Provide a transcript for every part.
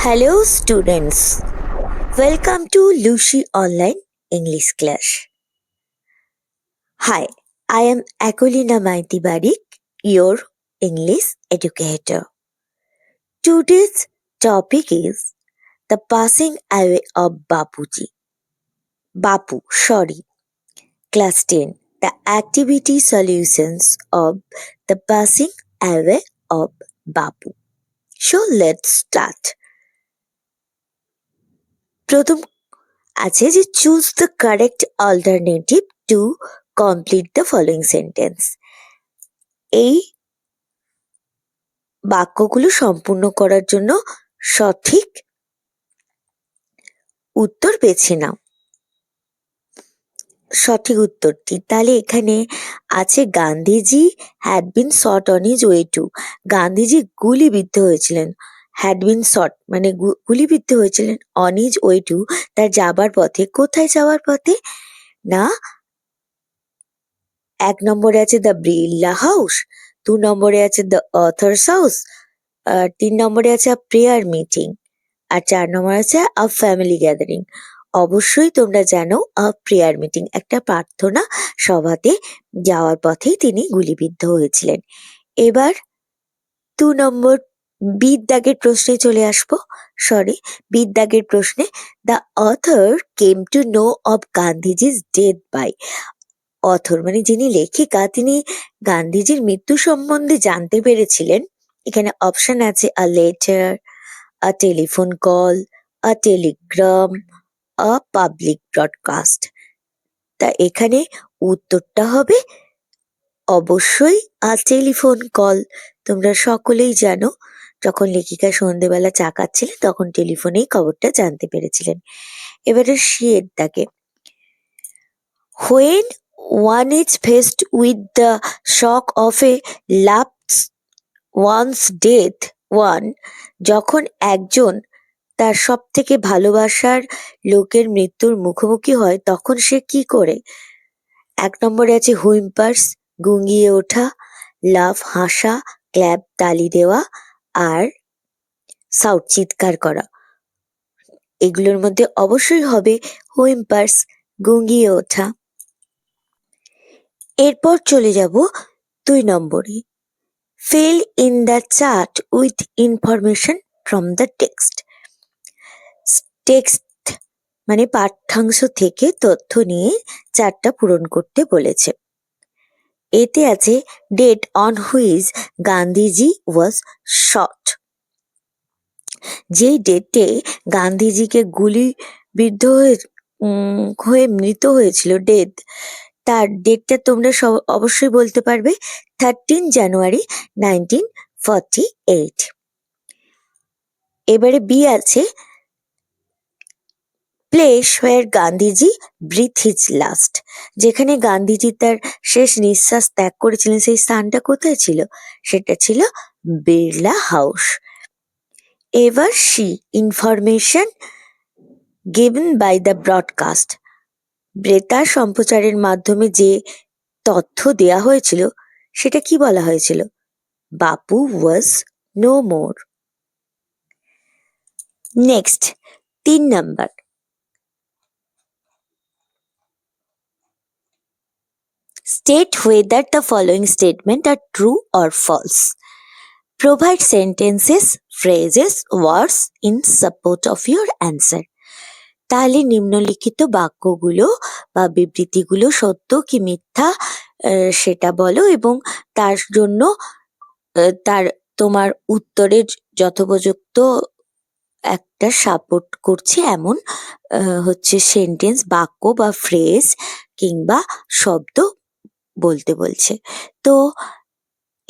Hello, students. Welcome to Lucy Online English Class. Hi, I am Akolina Maiti Barik, your English educator. Today's topic is the passing away of Bapuji. Class 10. The activity solutions of the passing away of Bapu. So let's start. প্রথম আছে যে choose the correct alternative to complete the following sentence. এই বাক্যগুলো সম্পূর্ণ করার জন্য সঠিক উত্তর বেছে নাও। সঠিক উত্তরটি তাহলে এখানে আছে Gandhiji had been shot on his way to. Gandhiji গুলিবিদ্ধ হয়েছিলেন। হ্যাড বিন শট মানে গুলিবিদ্ধ হয়েছিলেন অন হিজ ওয়ে টু, তার যাবার পথে। কোথায় যাওয়ার পথে? না, ১ নম্বরে আছে দ্য বিড়লা হাউস, ২ নম্বরে আছে দ্য অথার্স হাউস, ৩ নম্বরে আছে আ প্রেয়ার মিটিং, আর ৪ নম্বরে আছে আ ফ্যামিলি গ্যাদারিং। অবশ্যই তোমরা জানো আ প্রেয়ার মিটিং একটা প্রার্থনা সভাতে যাওয়ার পথেই তিনি গুলিবিদ্ধ হয়েছিলেন। এবার ২ নম্বর বিদ্যাগের প্রশ্নে চলে আসবো। বিদ্যাগের প্রশ্নে the author came to know of Gandhiji's death by. Author মানে যিনি লেখিকা, তিনি গান্ধীজির মৃত্যু সম্বন্ধে জানতে পেরেছিলেন। এখানে অপশন আছে a letter, a telephone call, a Telegram, a public broadcast. তা এখানে উত্তরটা হবে অবশ্যই আ টেলিফোন কল। তোমরা সকলেই জানো যখন লেখিকা সন্ধেবেলা চা খাচ্ছিলেন তখন টেলিফোনেই খবরটা জানতে পেরেছিলেন। এবারে এর দাগে when one is faced with the shock of a loved one's death, যখন একজন তার সব থেকে ভালোবাসার লোকের মৃত্যুর মুখোমুখি হয় তখন সে কি করে? ১ নম্বরে আছে হুইম্পার্স গুঙ্গিয়ে ওঠা, লাফ হাসা, ক্ল্যাপ তালি দেওয়া, আর সাউট চিৎকার করা। এগুলোর মধ্যে অবশ্যই হবে হুইম্পার্স গুঙ্গিয়ে ওঠা। এরপর চলে যাব ২ নম্বরে fill in the chart with information from the text. Text মানে পাঠ্যাংশ থেকে তথ্য নিয়ে চার্টটা পূরণ করতে বলেছে। এতে আছে date on which Gandhiji was shot. যেই ডেটে গান্ধীজিকে গুলিবিদ্ধ হয়ে মৃত হয়েছিল, ডেথ, তার ডেটটা তোমরা অবশ্যই বলতে পারবে 13 জানুয়ারি 1948। এবারে বি আছে place where Gandhiji breathe his last. যেখানে গান্ধীজি তার শেষ নিঃশ্বাস ত্যাগ করেছিলেন সেই স্থানটা কোথায় ছিল? সেটা ছিল বিড়লা হাউস। এবার C information given by the broadcast. বেতার সম্প্রচারের মাধ্যমে যে তথ্য দেয়া হয়েছিল সেটা কি বলা হয়েছিল? Bapu was no more. Next ৩ number state whether the following statement are true or false. Provide sentences, phrases, words in support of your answer. তাহলে নিম্নলিখিত বাক্যগুলো বা বিবৃতিগুলো সত্য কি মিথ্যা সেটা বলো এবং তার জন্য তোমার উত্তরের যথোপযুক্ত একটা সাপোর্ট করছে এমন হচ্ছে সেন্টেন্স, বাক্য বা ফ্রেজ কিংবা শব্দ বলতে বলছে। তো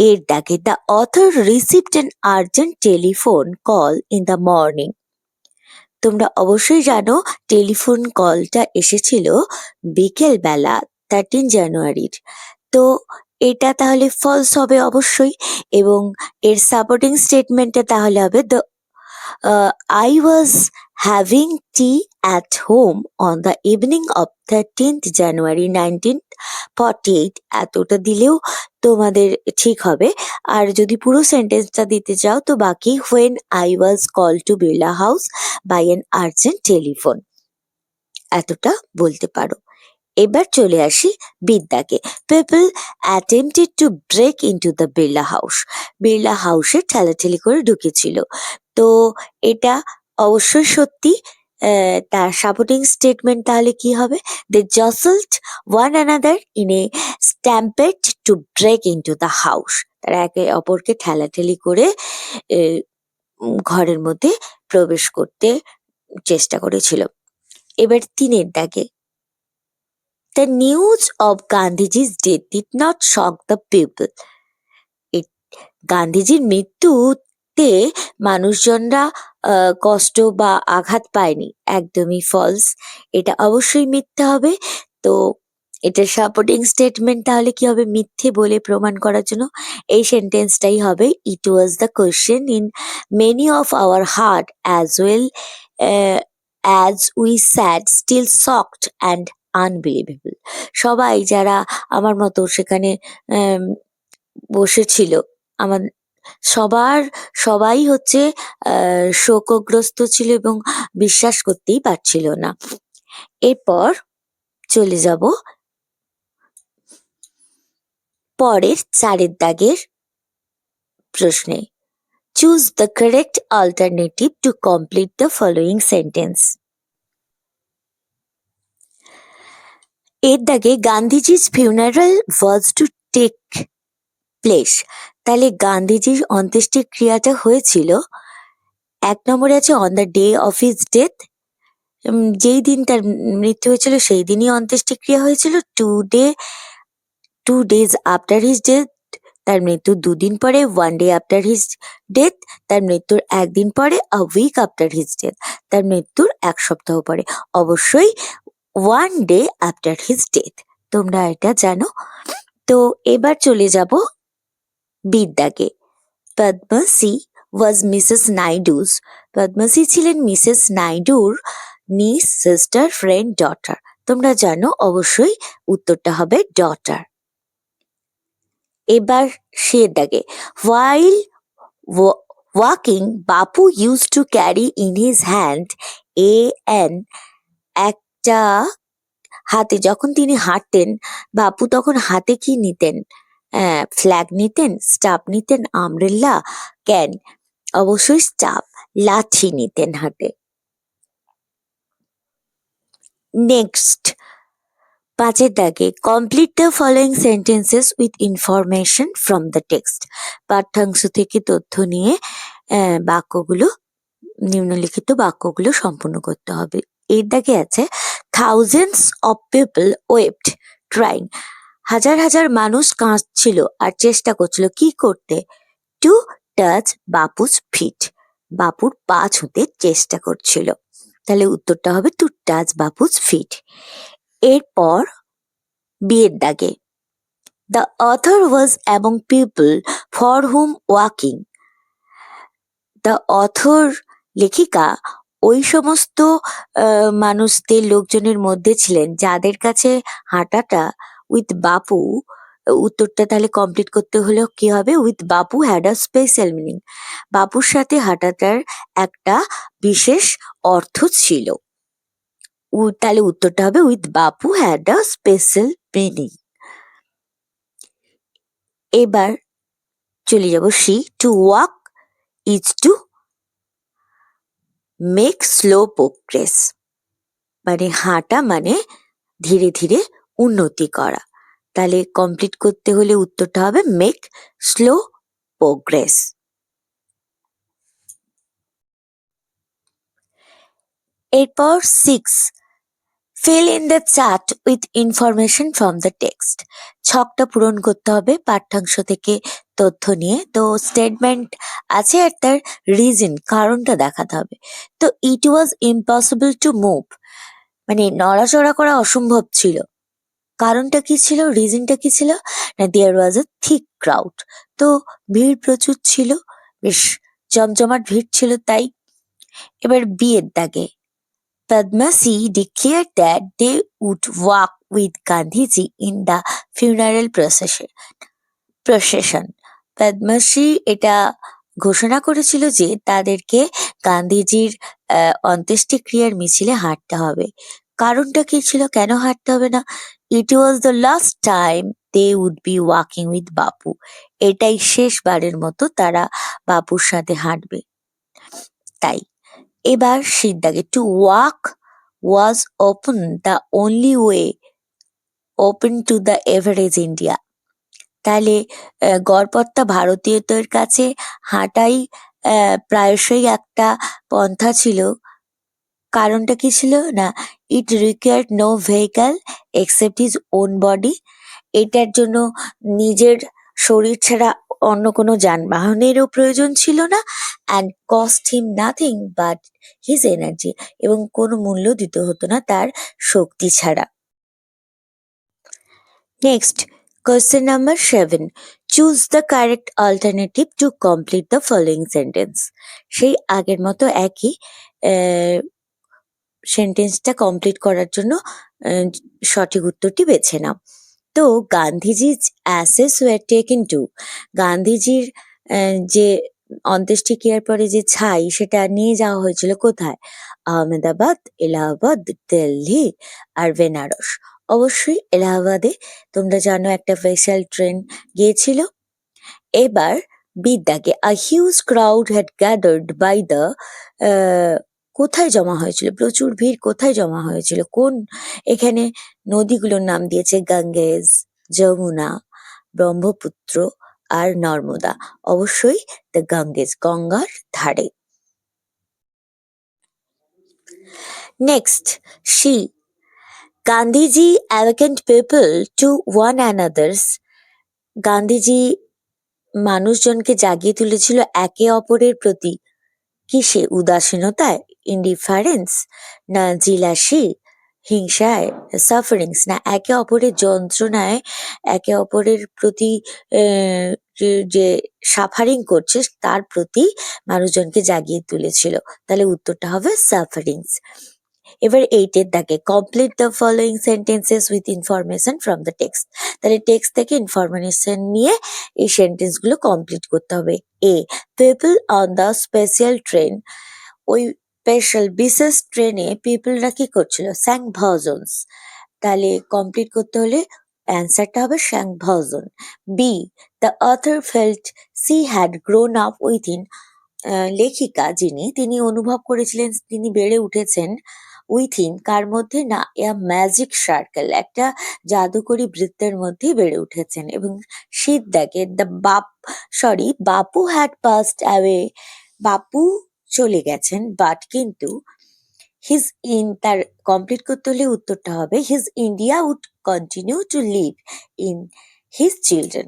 এর দাগে the author received an urgent telephone call in the morning. তোমরা অবশ্যই জানো টেলিফোন কলটা এসেছিল বিকেল বেলা 13 জানুয়ারির। তো এটা তাহলে ফলস হবে অবশ্যই, এবং এর সাপোর্টিং স্টেটমেন্টটা তাহলে হবে the I was having tea at home on the evening of 13th January 1948. এতটা দিলেও তোমাদের ঠিক হবে। আর যদি পুরো সেন্টেন্সটা দিতে চাও তো বাকি when I was called to Birla House by an urgent telephone এতটা বলতে পারো। এবার চলে আসি বিদ্যাকে। People attempted to break into the Birla house. Birla হাউসে ঠেলাঠেলি করে ঢুকেছিল। তো এটা অবশ্যই সত্যি। তার সাপোর্টিং স্টেটমেন্ট তাহলে কি হবে? They jostled one another in a stampede to break into the house. তারা একে অপরকে ঠেলাঠেলি করে ঘরের মধ্যে প্রবেশ করতে চেষ্টা করেছিল। এবার ৩-এর দাগে The news of Gandhiji's death did not shock the people. গান্ধীজির মৃত্যুতে মানুষজনরা কষ্ট বা আঘাত পায়নি। একদমই ফলস। এটা অবশ্যই মিথ্যে হবে। তো এটার সাপোর্টিং স্টেটমেন্ট তাহলে কি হবে? মিথ্যে বলে প্রমাণ করার জন্য এই সেন্টেন্সটাই হবে it was the question in many of our heart as well as we sad still shocked and unbelievable. সবাই যারা আমার মতো সেখানে বসেছিল, আমার সবাই হচ্ছে শোকগ্রস্ত ছিল এবং বিশ্বাস করতেই পারছিল না। এরপর চলে যাব পরের 4-এর দাগের প্রশ্নে। Choose the correct alternative to complete the following sentence. এর দাগে গান্ধীজির funeral was to take place. তাহলে গান্ধীজির অন্ত্যেষ্টিক্রিয়াটা হয়েছিল 1 নম্বরে আছে on the day of his death. যেই দিন তার মৃত্যু হয়েছিল সেই দিনই অন্ত্যেষ্টিক্রিয়া হয়েছিল। 2 days আফটার হিজ ডেথ, তার মৃত্যুর 2 দিন পরে। 1 day আফটার হিজ ডেথ, তার মৃত্যুর 1 দিন পরে। A week after his death, তার মৃত্যুর 1 সপ্তাহ পরে। অবশ্যই 1 day আফটার হিজ ডেথ। তোমরা এটা জানো। তো এবার চলে যাব বিদ্যাকে। Padmashri was Mrs Naidu's. পদ্মশ্রী ছিলেন মিসেস নাইডুর নিস, সিস্টার, ফ্রেন্ড, ডটার। তোমরা জানো অবশ্যই উত্তরটা হবে ডটার। এবার সে দাগে while walking Bapu used to carry in his hand একটা হাতে, যখন তিনি হাঁটতেন বাপু তখন হাতে কি নিতেন? ফ্ল্যাগ নিতেন, স্টাফ নিতেন, আমব্রেলা, ক্যান। অবশ্যই স্টাফ, লাঠি নিতেন হাতে। নেক্সট 5-এর দাগে complete the following sentences with information from the text. পাঠ্যাংশ থেকে তথ্য নিয়ে বাক্যগুলো, নিম্নলিখিত বাক্যগুলো সম্পূর্ণ করতে হবে। এর দাগে আছে thousands of people wept trying. হাজার হাজার মানুষ কাঁদছিল আর চেষ্টা করছিল কি করতে? To touch Bapu's feet. বাপুর পা ছুঁতে চেষ্টা করছিল। তাহলে উত্তরটা হবে টু টাচ বাপুস ফিট। এরপর বিয়ের দাগে the author was among people for hmm walking. The author, লেখিকা, ওই সমস্ত মানুষদের, লোকজনের মধ্যে ছিলেন যাদের কাছে হাঁটাটা উইথ বাপু। উত্তরটা তাহলে কমপ্লিট করতে হলে কি হবে? With Bapu had a special meaning. বাপুর সাথে হাঁটাটার একটা বিশেষ অর্থ ছিল। তাহলে উত্তরটা হবে with Bapu had a special meaning. এবার চলে যাব C. To walk is to make slow progress. মানে হাঁটা মানে ধীরে ধীরে উন্নতি করা। তাহলে কমপ্লিট করতে হলে উত্তরটা হবে মেক স্লো প্রোগ্রেস। এরপর 6, fill in the chart with information from the text. ছকটা পূরণ করতে হবে পাঠ্যাংশ থেকে তথ্য নিয়ে। তো স্টেটমেন্ট আছে আর তার রিজন, কারণটা দেখাতে হবে। তো ইট ওয়াজ ইম্পসিবল টু মুভ, মানে নড়াচড়া করা অসম্ভব ছিল। কারণটা কি ছিল? রিজনটা কি ছিল? না দেয়ার ওয়াজ এ থিক ক্রাউড। তো ভিড় প্রচুর ছিল, বেশ জমজমাট ভিড় ছিল তাই। এবার বিয়ের দাগে Padmasi declared that they would walk with Gandhiji in the funeral procession. Padmashri এটা ঘোষণা করেছিল যে তাদেরকে গান্ধীজির অন্ত্যেষ্টিক্রিয়ার মিছিলে হাঁটতে হবে। কারণটা কি ছিল, কেন হাঁটতে হবে না? It was the last time they would be walking with Bapu. এটাই শেষবারের মতো তারা বাপুর সাথে হাঁটবে। তাই এবার সিদ্ধাকে to walk was open the only way open to the average India. তাহলে গড়পড়তা ভারতীয়দের কাছে হাঁটাই প্রায়শই একটা পন্থা ছিল। কারণটা কি ছিল না, it required no vehicle except his own body. এটার জন্য নিজের শরীর ছাড়া অন্য কোনো যানবাহনেরও প্রয়োজন ছিল না। And cost him nothing but his energy, এবং কোনো মূল্য দিতে হতো না তার শক্তি ছাড়া। Next, question number 7. Choose the correct alternative to complete the following sentence. সেই আগের মতো একই সেন্টেন্সটা কমপ্লিট করার জন্য সঠিক উত্তরটি বেছে নাও। তো গান্ধীজির অ্যাসেস ওয়ার টেকেন টু, গান্ধীজির যে অন্ত্যেষ্টিক্রিয়ার পরে যে ছাই সেটা নিয়ে যাওয়া হয়েছিল কোথায়? আহমেদাবাদ, এলাহাবাদ, দিল্লি আর বেনারস। অবশ্যই এলাহাবাদে তোমরা জানো একটা স্পেশাল ট্রেন গিয়েছিল। এবার বিদ্যাকে a huge crowd had gathered by the, কোথায় জমা হয়েছিল? প্রচুর ভিড় কোথায় জমা হয়েছিল? কোন, এখানে নদীগুলোর নাম দিয়েছে গঙ্গেজ, যমুনা, ব্রহ্মপুত্র আর নর্মদা। অবশ্যই দ্য গঙ্গেজ, গঙ্গার ধারে। নেক্সট, C Gandhiji awakened people to one another's. Gandhiji মানুষজনকে জাগিয়ে তুলেছিল একে অপরের প্রতি কিসে? উদাসীনতায়, ইনডিফারেন্স, না জিলাসি, হিংসায়, সাফারিংস, না একে অপরের যন্ত্রণায়, একে অপরের প্রতি যে সাফারিং করছে তার প্রতি মানুষজনকে জাগিয়ে তুলেছিল। তাহলে উত্তরটা হবে সাফারিংস। এবার 8-এর দাগে complete the following sentences with information from the text. তাহলে টেক্সট থেকে ইনফরমেশন নিয়ে এই সেন্টেন্সগুলো কমপ্লিট করতে হবে। A, people on the special train, ওই স্পেশাল বিশেষ ট্রেনে পিপলরা কি করছিল? স্যাং ভজনস। তাহলে কমপ্লিট করতে হলে অ্যান্সারটা হবে sang bhajan. B, the author felt she had grown up within, লেখিকা যিনি তিনি অনুভব করেছিলেন তিনি বেড়ে উঠেছেন উইথিন কার মধ্যে? না এ ম্যাজিক সার্কেল, একটা জাদুকরী বৃত্তের মধ্যে বেড়ে উঠেছেন। এবং শীত দেখে the Bapu had passed away, বাপু চলে গেছেন, বাট কিন্তু হিজ তার কমপ্লিট করতে হলে উত্তরটা হবে his India would continue to live in his children.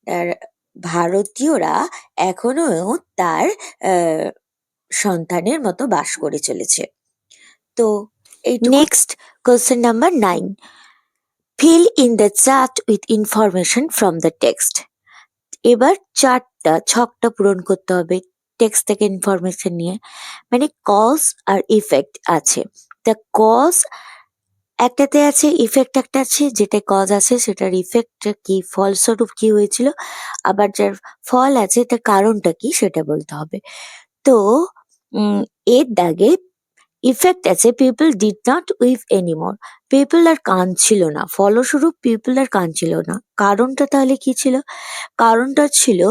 তার ভারতীয়রা এখনো তার সন্তানের মতো বাস করে চলেছে। তো next, question number 9. Feel in the chart with information from the text. এবার ছকটা পূরণ করতে হবে টেক্সট থেকে ইনফরমেশন নিয়ে। মানে কজ আর ইফেক্ট আছে। দ্য কজ একটাতে আছে, ইফেক্ট একটা আছে, যেটা কজ আছে সেটার ইফেক্ট কি, ফলস্বরূপ কি হয়েছিল, আবার যার ফল আছে তার কারণটা কি সেটা বলতে হবে। তো এর দাগে ইফেক্ট আছে people did not weep anymore, people আর কাঁদছিল না, ফলস্বরূপ পিপল আর কাঁদছিল না। কারণটা তাহলে কি ছিল? কারণটা ছিল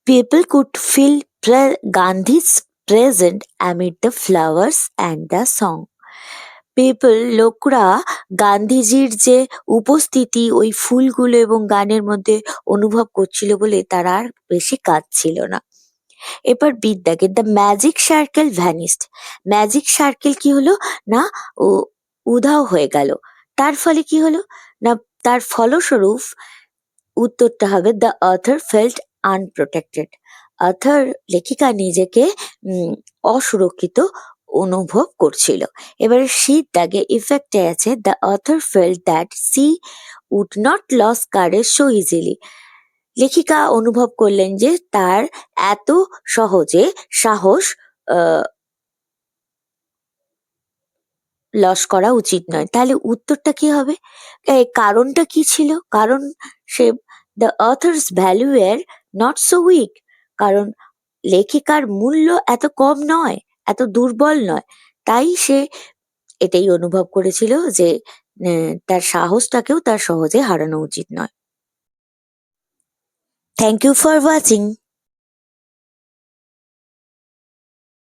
people could feel Gandhi's presence amid the flowers and the song. লোকরা গান্ধীজির যে উপস্থিতি ওই ফুলগুলো এবং গানের মধ্যে অনুভব করছিল বলে তারা আর বেশি কাঁদছিল না। এবার বিদ্যাকে the magic circle vanished, magic circle কি হলো না উধাও হয়ে গেল। তার ফলে কি হলো না, তার ফলস্বরূপ উত্তরটা হবে the author felt unprotected. Author লেখিকা নিজেকে অসুরক্ষিত অনুভব করছিল। এবারে শীত দাগে ইফেক্টে আছে the author felt that she would not lose courage so easily, লেখিকা অনুভব করলেন যে তার এত সহজে সাহস লস করা উচিত নয়। তাহলে উত্তরটা কি হবে? কারণটা কি ছিল? কারণ সে the author's value were not so weak. কারণ লেখিকার মূল্য এত কম নয়, এত দুর্বল নয়। তাই সে এটাই অনুভব করেছিল যে তার সাহসটাকেও তার সহজে হারানো উচিত নয়। Thank you for watching.